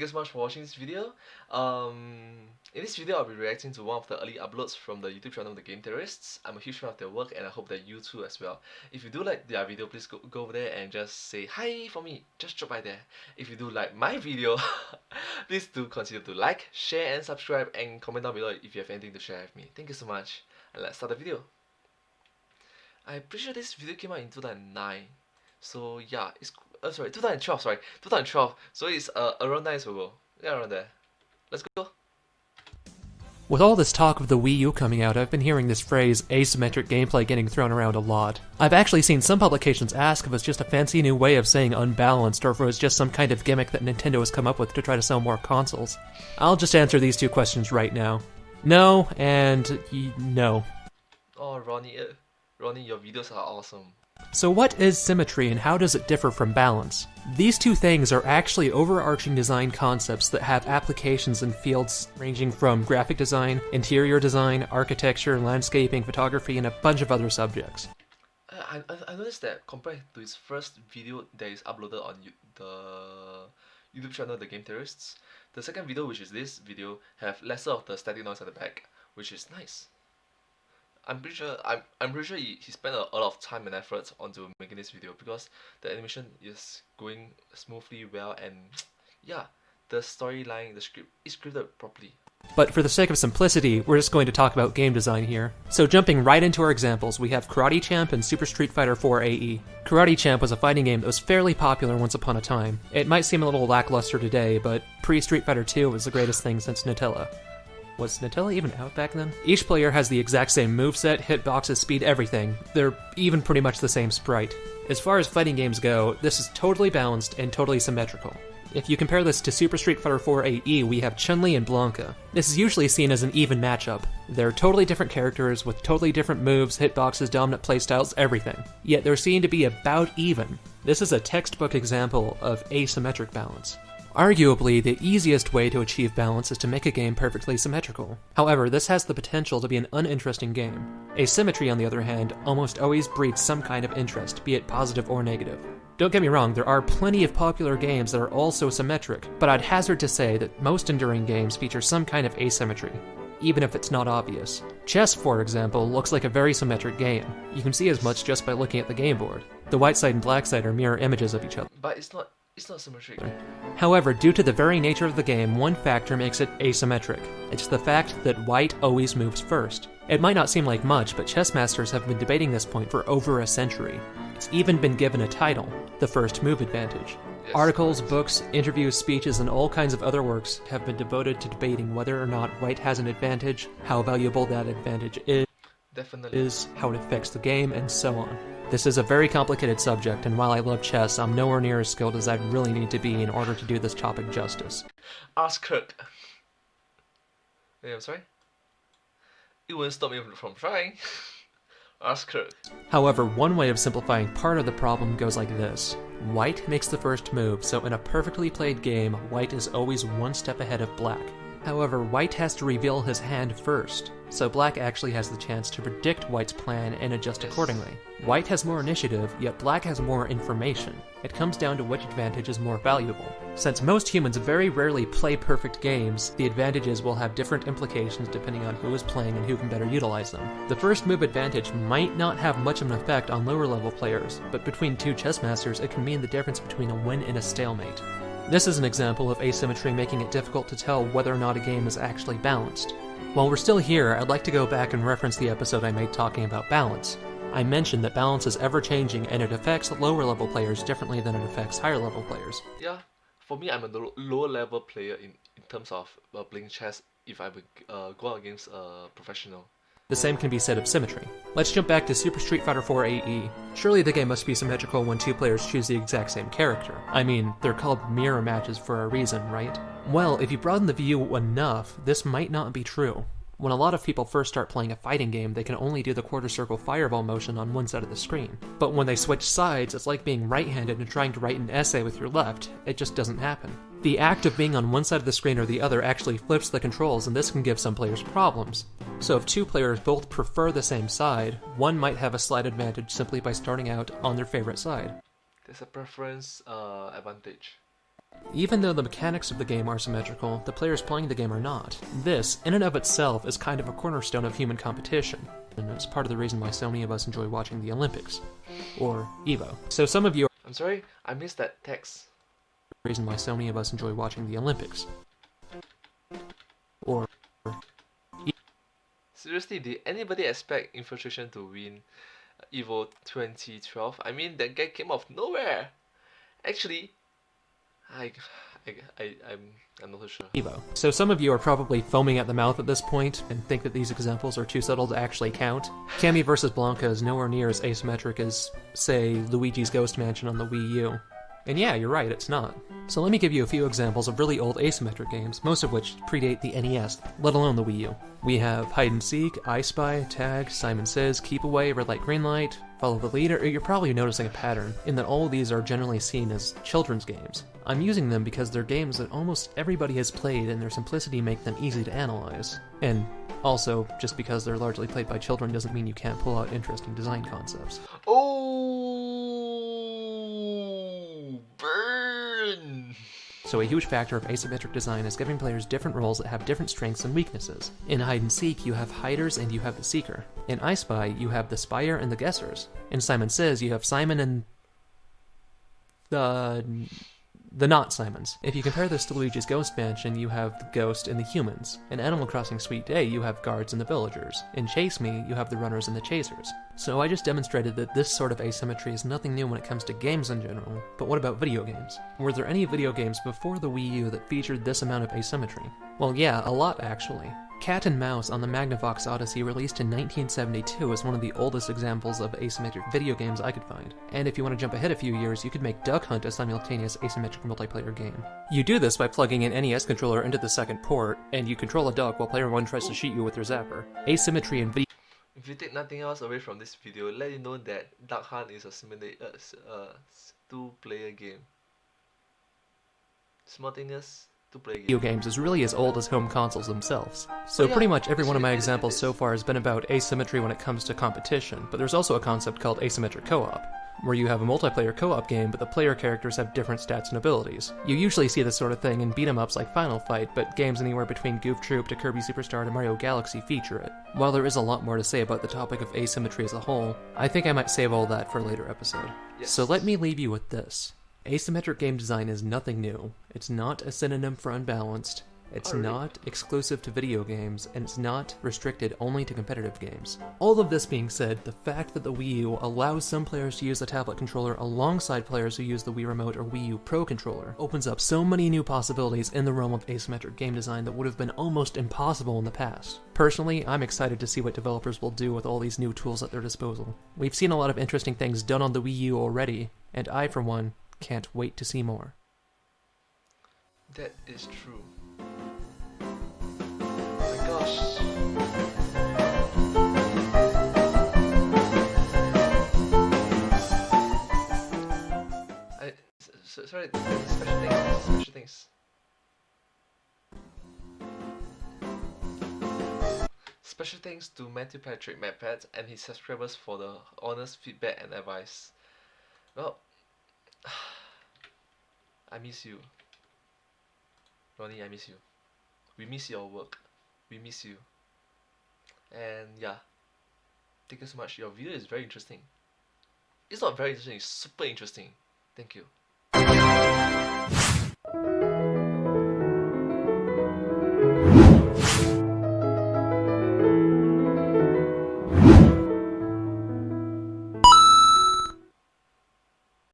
you so much for watching this video. In this video, I'll be reacting to one of the early uploads from the YouTube channel, The Game Terrorists. I'm a huge fan of their work, and I hope that you too as well. If you do like their video, please go over there and just say hi for me. Just drop by there. If you do like my video, please do consider to like, share, and subscribe, and comment down below if you have anything to share with me. Thank you so much, and let's start the video. I'm pretty sure this video came out in 2009. So yeah, it's sorry, 2012. Sorry, 2012. So it's around 9 years ago. Yeah, around there. Let's go. With all this talk of the Wii U coming out, I've been hearing this phrase, asymmetric gameplay, getting thrown around a lot. I've actually seen some publications ask if it's just a fancy new way of saying unbalanced, or if it was just some kind of gimmick that Nintendo has come up with to try to sell more consoles. I'll just answer these two questions right now. No, and no. Oh, Ronnie, your videos are awesome. So what is symmetry and how does it differ from balance? These two things are actually overarching design concepts that have applications in fields ranging from graphic design, interior design, architecture, landscaping, photography, and a bunch of other subjects. I noticed that compared to his first video that is uploaded on the YouTube channel, The Game Terrorists, the second video, which is this video, have lesser of the static noise at the back, which is nice. I'm pretty sure he spent a lot of time and effort onto making this video because the animation is going smoothly well, and yeah, the storyline, the script is scripted properly. But for the sake of simplicity, we're just going to talk about game design here. So jumping right into our examples, we have Karate Champ and Super Street Fighter 4 AE. Karate Champ was a fighting game that was fairly popular once upon a time. It might seem a little lackluster today, but pre-Street Fighter 2 was the greatest thing since Nutella. Was Nutella even out back then? Each player has the exact same moveset, hitboxes, speed, everything. They're even pretty much the same sprite. As far as fighting games go, this is totally balanced and totally symmetrical. If you compare this to Super Street Fighter 4 AE, we have Chun-Li and Blanca. This is usually seen as an even matchup. They're totally different characters with totally different moves, hitboxes, dominant playstyles, everything. Yet they're seen to be about even. This is a textbook example of asymmetric balance. Arguably, the easiest way to achieve balance is to make a game perfectly symmetrical. However, this has the potential to be an uninteresting game. Asymmetry, on the other hand, almost always breeds some kind of interest, be it positive or negative. Don't get me wrong, there are plenty of popular games that are also symmetric, but I'd hazard to say that most enduring games feature some kind of asymmetry, even if it's not obvious. Chess, for example, looks like a very symmetric game. You can see as much just by looking at the game board. The white side and black side are mirror images of each other. But it's not symmetric. However, due to the very nature of the game, one factor makes it asymmetric. It's the fact that white always moves first. It might not seem like much, but chess masters have been debating this point for over a century. It's even been given a title, the first move advantage. Yes. Articles, books, interviews, speeches, and all kinds of other works have been devoted to debating whether or not white has an advantage, how valuable that advantage is, how it affects the game, and so on. This is a very complicated subject, and while I love chess, I'm nowhere near as skilled as I'd really need to be in order to do this topic justice. Ask Kirk. Wait, I'm sorry? It won't stop me from trying. Ask Kirk. However, one way of simplifying part of the problem goes like this. White makes the first move, so in a perfectly played game, white is always one step ahead of black. However, white has to reveal his hand first, so black actually has the chance to predict white's plan and adjust accordingly. White has more initiative, yet black has more information. It comes down to which advantage is more valuable. Since most humans very rarely play perfect games, the advantages will have different implications depending on who is playing and who can better utilize them. The first move advantage might not have much of an effect on lower level players, but between two chess masters it can mean the difference between a win and a stalemate. This is an example of asymmetry making it difficult to tell whether or not a game is actually balanced. While we're still here, I'd like to go back and reference the episode I made talking about balance. I mentioned that balance is ever-changing and it affects lower-level players differently than it affects higher-level players. Yeah, for me, I'm a lower-level player in terms of playing chess if I would go out against a professional. The same can be said of symmetry. Let's jump back to Super Street Fighter 4 AE. Surely the game must be symmetrical when two players choose the exact same character. I mean, they're called mirror matches for a reason, right? Well, if you broaden the view enough, this might not be true. When a lot of people first start playing a fighting game, they can only do the quarter circle fireball motion on one side of the screen. But when they switch sides, it's like being right-handed and trying to write an essay with your left. It just doesn't happen. The act of being on one side of the screen or the other actually flips the controls, and this can give some players problems. So if two players both prefer the same side, one might have a slight advantage simply by starting out on their favorite side. There's a preference advantage. Even though the mechanics of the game are symmetrical, the players playing the game are not. This, in and of itself, is kind of a cornerstone of human competition, and it's part of the reason why so many of us enjoy watching the Olympics. Or EVO. So some of you I'm sorry, I missed that text. reason why so many of us enjoy watching the Olympics. Or Seriously, did anybody expect Infiltration to win EVO 2012? I mean, that guy came out of nowhere. Actually, I'm not so sure. EVO. So some of you are probably foaming at the mouth at this point and think that these examples are too subtle to actually count. Cammy vs. Blanca is nowhere near as asymmetric as, say, Luigi's Ghost Mansion on the Wii U. And yeah, you're right, it's not. So let me give you a few examples of really old asymmetric games, most of which predate the NES, let alone the Wii U. We have Hide and Seek, I Spy, Tag, Simon Says, Keep Away, Red Light, Green Light, Follow the Leader. You're probably noticing a pattern, in that all of these are generally seen as children's games. I'm using them because they're games that almost everybody has played and their simplicity make them easy to analyze. And also, just because they're largely played by children doesn't mean you can't pull out interesting design concepts. Oh, burn! So a huge factor of asymmetric design is giving players different roles that have different strengths and weaknesses. In Hide and Seek, you have hiders and you have the seeker. In I Spy, you have the spyer and the guessers. In Simon Says, you have Simon and the not Simons. If you compare this to Luigi's Ghost Mansion, you have the ghost and the humans. In Animal Crossing Sweet Day, you have guards and the villagers. In Chase Me, you have the runners and the chasers. So I just demonstrated that this sort of asymmetry is nothing new when it comes to games in general, but what about video games? Were there any video games before the Wii U that featured this amount of asymmetry? Well, yeah, a lot actually. Cat and Mouse on the Magnavox Odyssey, released in 1972, is one of the oldest examples of asymmetric video games I could find. And if you want to jump ahead a few years, you could make Duck Hunt a simultaneous asymmetric multiplayer game. You do this by plugging an NES controller into the second port, and you control a duck while player 1 tries to shoot you with their zapper. Asymmetry in video If you take nothing else away from this video, let you know that Duck Hunt is a two-player game. Simultaneous two-player game. video games is really as old as home consoles themselves. So pretty much every one of my examples so far has been about asymmetry when it comes to competition, but there's also a concept called asymmetric co-op, where you have a multiplayer co-op game but the player characters have different stats and abilities. You usually see this sort of thing in beat-em-ups like Final Fight, but games anywhere between Goof Troop to Kirby Superstar to Mario Galaxy feature it. While there is a lot more to say about the topic of asymmetry as a whole, I think I might save all that for a later episode. Yes. So let me leave you with this. Asymmetric game design is nothing new. It's not a synonym for unbalanced. It's not exclusive to video games, and it's not restricted only to competitive games. All of this being said, the fact that the Wii U allows some players to use the tablet controller alongside players who use the Wii Remote or Wii U Pro controller opens up so many new possibilities in the realm of asymmetric game design that would have been almost impossible in the past. Personally, I'm excited to see what developers will do with all these new tools at their disposal. We've seen a lot of interesting things done on the Wii U already, and I, for one, can't wait to see more. That is true. Oh my gosh. Sorry, special things. Special thanks to Matthew Patrick MadPat and his subscribers for the honest feedback and advice. Well, I miss you. Ronnie, I miss you. We miss your work. We miss you. And yeah, thank you so much. Your video is very interesting. It's not very interesting, it's super interesting. Thank you.